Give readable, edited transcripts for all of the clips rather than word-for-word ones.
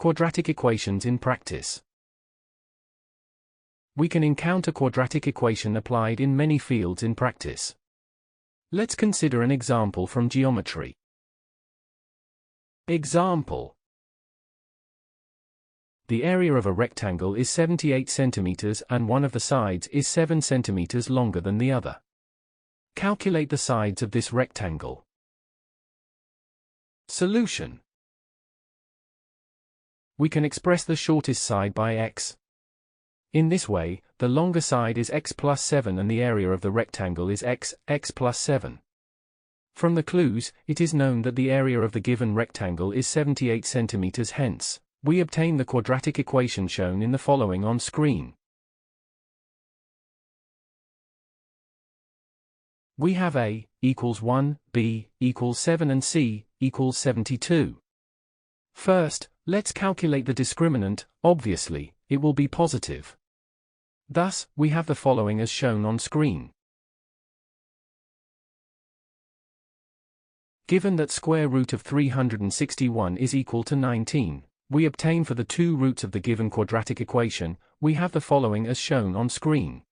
Quadratic equations in practice. We can encounter quadratic equation applied in many fields in practice. Let's consider an example from geometry. Example. The area of a rectangle is 78 centimeters and one of the sides is 7 centimeters longer than the other. Calculate the sides of this rectangle. Solution. We can express the shortest side by x. In this way, the longer side is x plus 7 and the area of the rectangle is x plus 7. From the clues, it is known that the area of the given rectangle is 78 centimeters. Hence, we obtain the quadratic equation shown in the following on screen. We have a equals 1, b equals 7 and c equals 72. First, let's calculate the discriminant. Obviously, it will be positive. Thus, we have the following as shown on screen. Given that square root of 361 is equal to 19, we obtain for the two roots of the given quadratic equation, we have the following as shown on screen.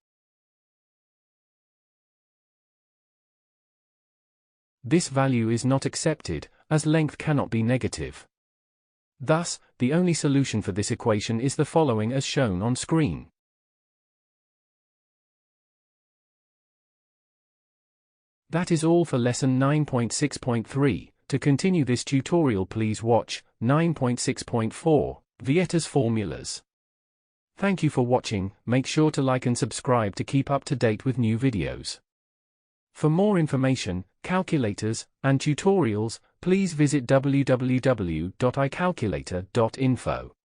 This value is not accepted, as length cannot be negative. Thus, the only solution for this equation is the following as shown on screen. That is all for lesson 9.6.3. To continue this tutorial, please watch 9.6.4, Vieta's formulas. Thank you for watching. Make sure to like and subscribe to keep up to date with new videos. For more information, calculators, and tutorials, please visit www.icalculator.info.